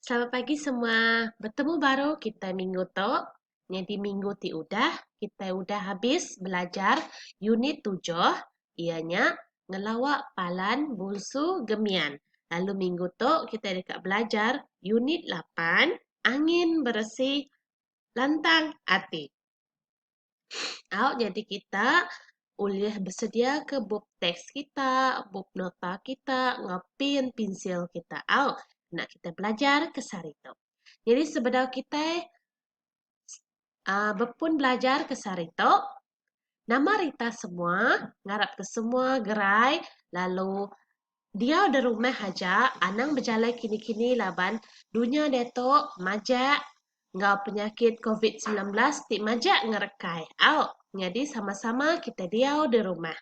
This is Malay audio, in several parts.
Selamat pagi semua. Bertemu baru kita minggu tu. Jadi minggu ti kita udah habis belajar unit 7, ianya ngelawak palan bungsu gemian. Lalu minggu tu kita dekat belajar unit 8, angin bersih lantang hati. Jadi kita boleh bersedia ke buku teks kita, buku nota kita, ngapin pensil kita. Nak kita belajar ke sarito. Jadi sebelum kita berpun belajar ke sarito, nama Rita semua, ngarap ke semua gerai, lalu dia udah rumah aja, anang berjalan kini-kini laban dunia detok majak ngau penyakit COVID-19 tik majak ngerekai. Jadi sama-sama kita diau di rumah.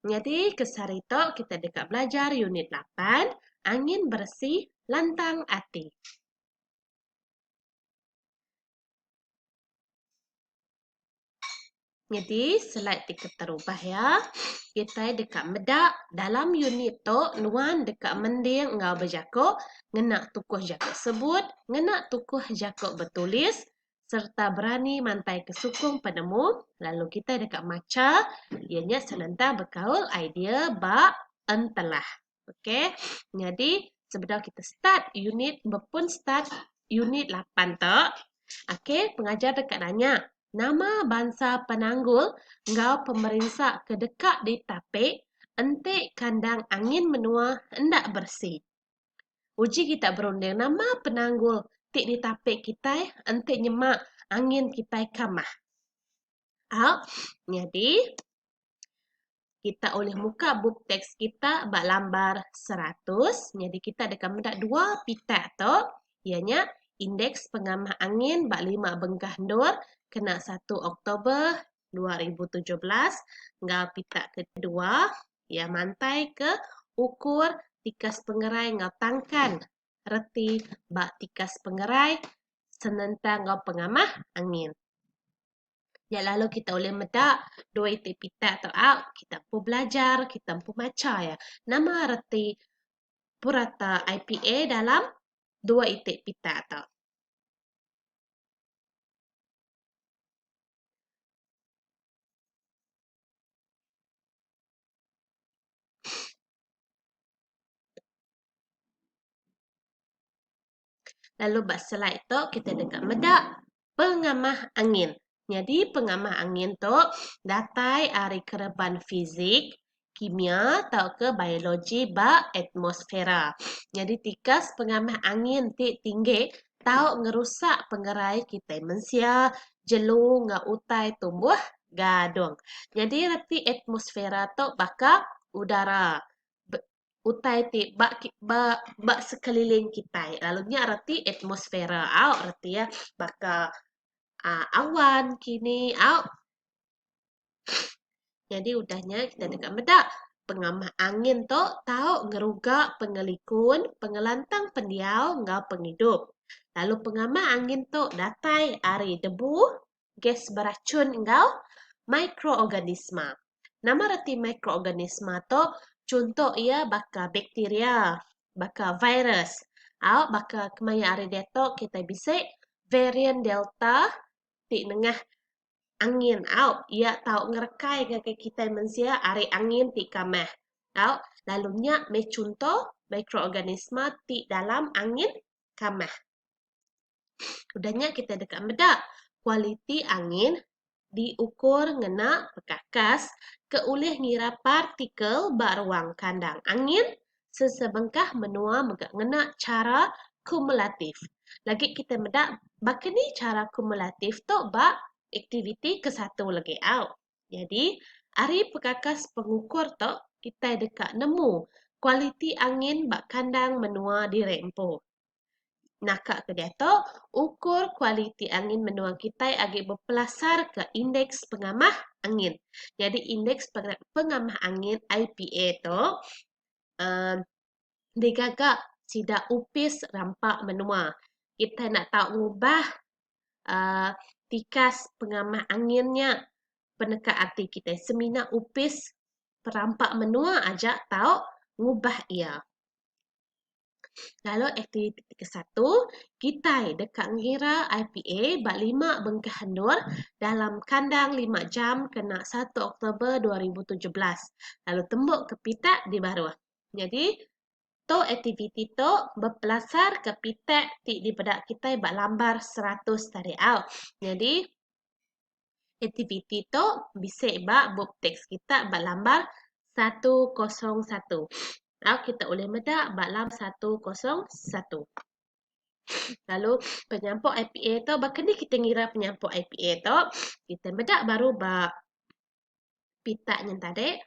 Jadi ke sarito kita dekat belajar unit 8, angin bersih lantang hati. Jadi slide kita terubah ya. Kita dekat medak dalam unit tu nuan dekat mending ngau berjakok, ngena tukuh jakok sebut, ngena tukuh jakok bertulis, serta berani mantai ke sukung penemu. Lalu kita dekat maca, ianya senentang berkaul idea bak entelah. Okey. Jadi sebelum kita start unit 8 tu. Okey, pengajar dekat nanya. Nama bangsa penanggul ngau pemerintah kedekat di tapik, entik kandang angin menua hendak bersih. Uji kita berunding nama penanggul tik di tapik kita, entik nyemak angin kita kamah. Jadi kita boleh muka buku teks kita bak lambar 100. Jadi kita dekat mendak dua pitak tu, ianya indeks pengamah angin bak 5 bengkah ndur kena 1 Oktober 2017. Ngau pitak kedua, ia mantai ke ukur tikas pengerai ngau tangkan. Reti bak tikas pengerai senentang ngau pengamah angin. Ya lalu kita boleh medak dua itik pitak tu kita pun belajar, kita pun baca ya. Nama reti purata IPA dalam dua itik pitak tu. Lalu bak slide tu kita dekat medak pengamah angin. Jadi pengamah angin tu datai ari kereban fizik, kimia atau ke biologi bak atmosfera. Jadi tikas pengamah angin tik tinggi tau ngerusak pengerai kita manusia, jelu ngau utai tumbuh gadung. Jadi reti atmosfera tu bakal udara. Utai ti bak sekeliling kita. Lalunya reti atmosfera. Reti ya bakal awan kini. Jadi udahnya kita dekat medak. Pengamah angin tu tahu ngerugak pengelikun, pengelantang pendiau ngau penghidup. Lalu pengamah angin tu datai ari debu, gas beracun ngau mikroorganisma. Nama reti mikroorganisma tu contoh ia bakal bakteria, bakal virus. Bakal kemaya ari detok kita bisik varian delta di nengah angin. Ia tahu ngerekai ke kita manusia ari angin ti kamah. Lalunya me contoh mikroorganisma ti dalam angin kamah. Udahnya kita dekat medak kualiti angin diukur ngena pekakas ke oleh ngira partikel bak ruang kandang angin sesebengkah menua megak ngena cara kumulatif. Lagi kita medak bakini cara kumulatif tu bak aktiviti ke satu lagi Jadi ari pekakas pengukur tu kita dekat nemu kualiti angin bak kandang menua di rempo. Nakak ke dia tu, ukur kualiti angin menua kita agi berpelasar ke indeks pengamah angin. Jadi indeks pengamah angin IPA tu digagak sida upis rampak menua. Kita nak tahu ngubah tikas pengamah anginnya peneka arti kita. Semina upis perampak menua aja tahu ngubah ia. Lalu aktiviti ke-1, kita dekat ngira IPA bak 5 bengkah hendur dalam kandang 5 jam kena 1 Oktober 2017. Lalu tembuk ke pitak di bawah. Jadi, to aktiviti to berpelasar ke pitak ti di bedak kita bak lambar 100 tarik out. Jadi, aktiviti to bisik bak bup teks kita bak lambar 101. Now, kita boleh medak bak lam 101. Lalu penyampuk IPA tu, bakal ni kita ngira penyampuk IPA tu, kita medak baru bak pitaknya tadi.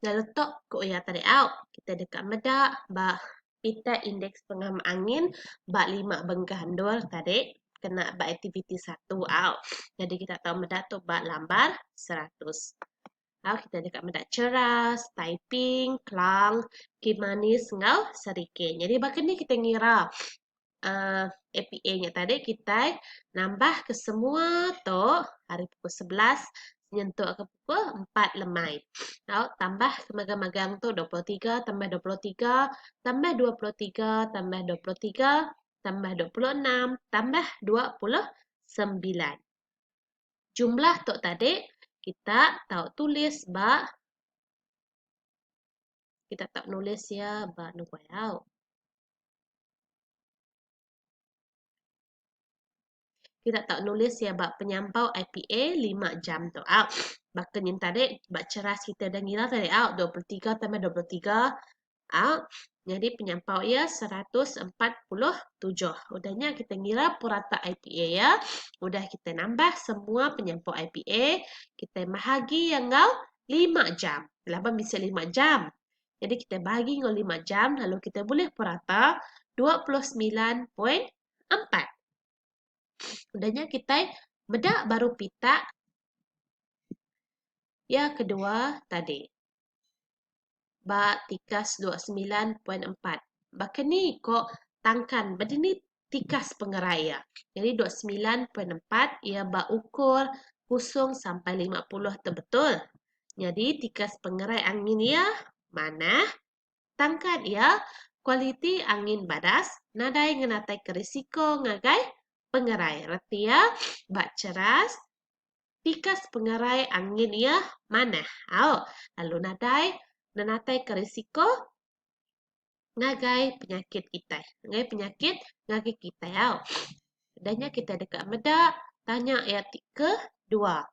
Lalu tok ko ya tadi out. Kita dekat medak bak pitak indeks pengamat angin bak 5 bengkah dua tadi kena bak aktiviti 1 out. Jadi kita tahu medak tu bak lambar 100. Lalu kita dekat medak ceras, typing, kelang, kimanis, ngau, serikin. Jadi bakal ni kita ngira APA-nya tadi kita nambah ke semua tu hari pukul 11 nyentuh ke pukul 4 lemai. Lalu tambah ke magang-magang tu 23 tambah 23 tambah 23 tambah 23 tambah 26 tambah 29. Jumlah tu tadi kita tahu tulis bak kita tak nulis ya bak nubayau. Kita tak nulis ya bak penyampau IPA 5 jam tu out. Bahkan yang tadi bak ceras kita dah ngira tadi out 23 tambah 23 out. Jadi penyampau ya 147. Udahnya kita ngira purata IPA ya. Udah kita nambah semua penyampau IPA. Kita bahagi yang ngau 5 jam. Kenapa bisa 5 jam? Jadi kita bahagi ngau 5 jam lalu kita boleh purata 29.4. Udahnya kita bedak baru pitak ya kedua tadi. Bak tikas 29.4. Bahkan ni kok tangkan. Benda ni tikas pengerai ya. Jadi 29.4 ia bak ukur 0 sampai 50 terbetul. Jadi tikas pengerai angin ya mana? Tangkan ya kualiti angin badas nadai ngenatai ke risiko ngagai pengerai. Reti ya bak ceras tikas pengerai angin ya mana? Lalu nadai nenatai ke risiko ngagai penyakit kita. Ngagai penyakit ngagai kita ya. Adanya kita dekat medak tanya ayat kedua.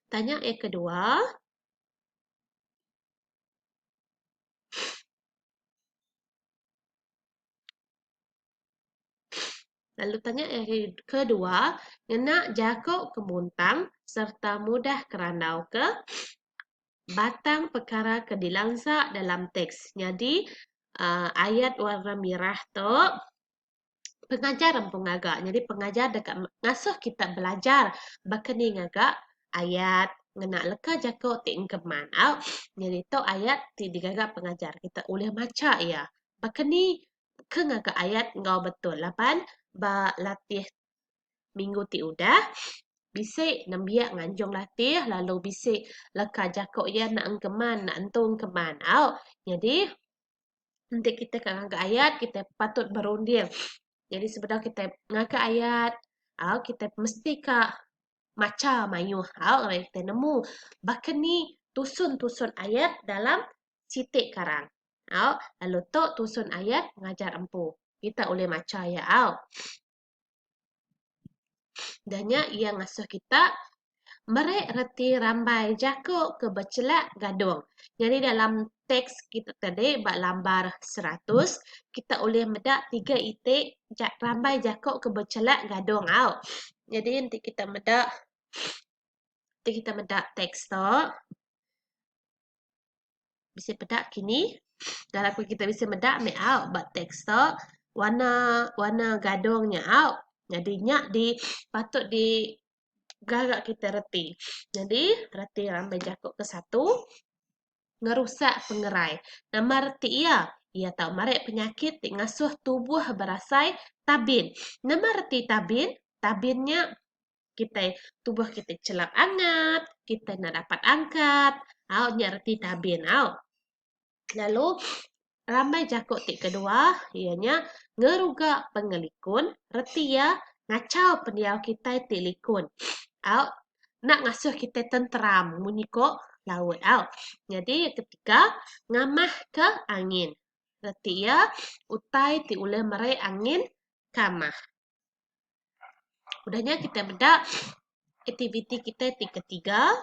Tanya ayat kedua. Lalu tanya ayat kedua, ngenak jakok kemuntang serta mudah kerandau ke batang perkara ke dilangsa dalam teks. Jadi ayat warna merah tu pengajar empung agak. Jadi pengajar dekat ngasuh kita belajar bakani ngagak ayat ngenak leka jakok ti engkeman. Jadi tu ayat ti digagak pengajar. Kita boleh baca ya. Bakani ke ngagak ayat ngau betul. Lapan ba latih minggu ti udah bisik nambiak nganjong latih lalu bisik leka jakok ya nak engkeman nak entung keman. Jadi nanti kita ngagak ayat kita patut berunding. Jadi sebenarnya kita ngagak ayat, kita mesti kak maca mayu, kita nemu. Bahkan ni tusun-tusun ayat dalam sitik karang. Lalu tu tusun ayat ngajar empu. Kita boleh maca ya. Danya ia ngasuh kita merek reti rambai jakuk ke bercelak gadung. Jadi dalam teks kita tadi bak lambar 100, kita boleh medak 3 itik rambai jakuk ke bercelak gadung. Jadi nanti kita medak teks tu. Bisa medak kini. Dalam kita bisa medak make out bak teks tu warna gadungnya out. Jadi nyak di patut di gagak kita reti. Jadi reti rambai jakuk ke 1 ngerusak pengerai. Nama reti ya Ia tahu marek penyakit di ngasuh tubuh berasai tabin. Nama reti tabin? Tabinnya kita tubuh kita celap angat, kita nak dapat angkat. Nya reti tabin. Lalu ramai jakuk tik kedua, ianya ngeruga pengelikun, reti ya ngacau pendiau kita tik likun. Nak ngasuh kita tenteram, bunyi kok laut. Jadi ketiga, ngamah ke angin. Reti ya, utai ti ule merai angin kamah. Udahnya kita bedak aktiviti kita ti ketiga,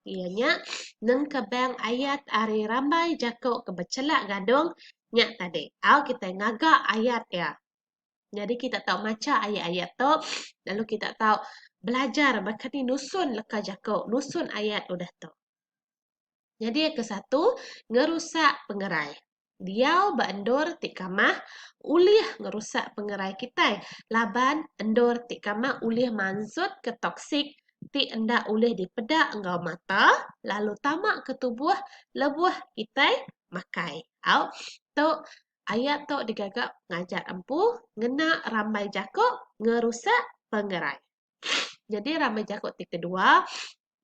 ianya neng kebang ayat ari ramai jakok kebecelak gadong nyak tadi. Kita ngagak ayat ya. Jadi kita tahu maca ayat-ayat tu, lalu kita tahu belajar bahkan ni nusun leka jakok, nusun ayat udah tu. Jadi yang ke satu, ngerusak pengerai. Diau endor ti kamah ulih ngerusak pengerai kita. Laban endor ti kamah ulih mansut ke toksik ti enda ulih dipedak engkau mata lalu tamak ke tubuh lebuh kita makai. Tu ayat tu digagap ngajak empu ngena ramai jakok ngerusak pengerai. Jadi ramai jakok ti kedua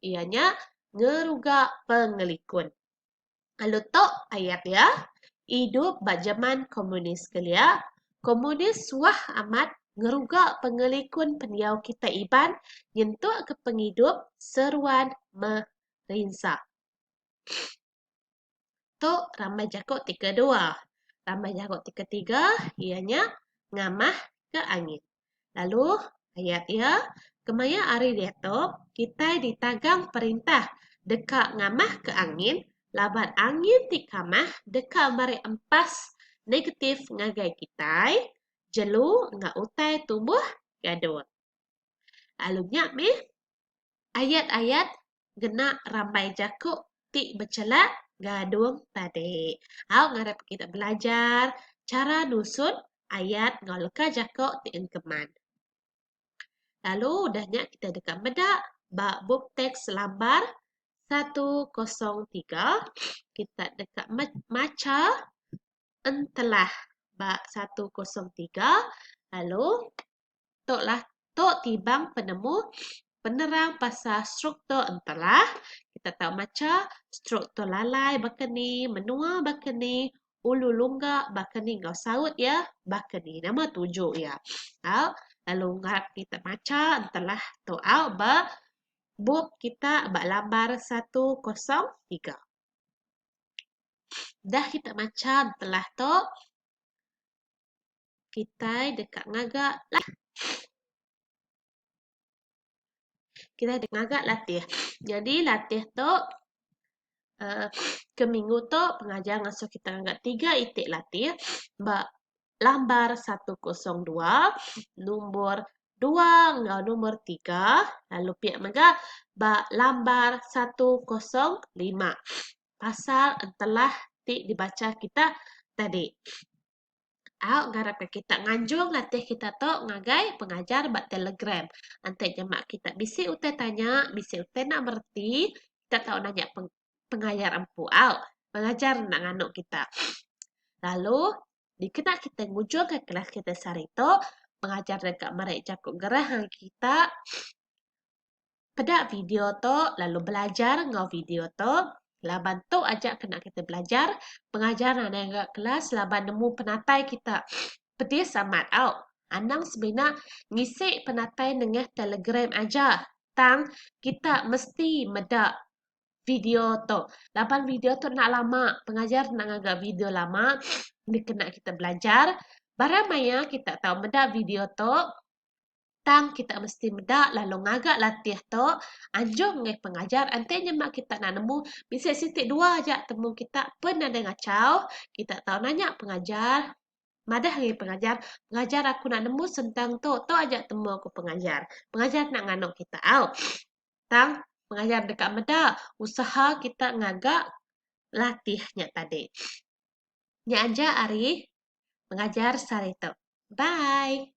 ianya ngeruga pengelikun. Lalu tok ayat ya, hidup zaman komunis kelia. Komunis wah amat ngeruga pengelikun pendiau kita iban, nyentuk ke penghidup seruan merinsa. Tok ramai jakok tiga dua. Ramai jakok tiga tiga, ianya ngamah ke angin. Lalu ayat ya, kemaya ari dia tu, kita ditagang perintah dekat ngamah ke angin, laban angin ti kamah dekat mari empas negatif ngagai kita, jelu ngak utai tubuh gaduh. Alunya meh ayat-ayat gena ramai jakuk ti bercelak gadung tadi. Ngarep kita belajar cara nusun ayat ngolka jakuk ti engkeman. Lalu udahnya kita dekat medak bak buk teks lambar 103. Kita dekat maca entelah bak 103. Lalu tok tibang penemu penerang pasal struktur entelah. Kita tahu maca struktur lalai bakani, menua bakani, ulu lunggak bakani ngau saut ya, bakani nama 7 ya. Lalu ngarap kita maca entelah tu ba bub kita bak lambar 103. Dah kita maca entelah tu kita dekat ngagak lah. Kita dekat ngagak latih. Jadi latih tu ke minggu tu pengajar ngasuh kita ngagak 3 itik latih bak lambar 102, nombor 2 ngau nombor 3, lalu pihak mega bak lambar 105. Pasal telah dibaca kita tadi. Ngarap kita nganjung latih kita tu ngagai pengajar bak Telegram. Nanti jemak kita bisi utai tanya, bisi utai nak berti, kita tahu nanya pengajar empu. Pengajar nak nganuk kita. Lalu dikena kita ngujung ke kelas kita sehari tu, pengajar dekat merek jakuk gerah kita pedak video tu, lalu belajar ngau video tu. Laban tu ajak kena kita belajar, pengajar nak dekat kelas, laban nemu penatai kita. Pedis amat. Anang sebenarnya ngisi penatai dengan Telegram aja. Tang kita mesti medak video tu. Laban video tu nak lama, pengajar nak agak video lama, dikena kita belajar. Barang maya kita tahu medak video tu, tang kita mesti medak lalu ngagak latih tu, anjung ngai pengajar, antenya mak kita nak nemu, bisa sitik 2 aja temu kita pun ada ngacau, kita tahu nanya pengajar, madah ngai pengajar aku nak nemu tentang tu aja temu aku pengajar nak nganuk kita. Tang pengajar dekat medak, usaha kita ngagak latihnya tadi. Nya aja Ari, pengajar sari tu. Bye.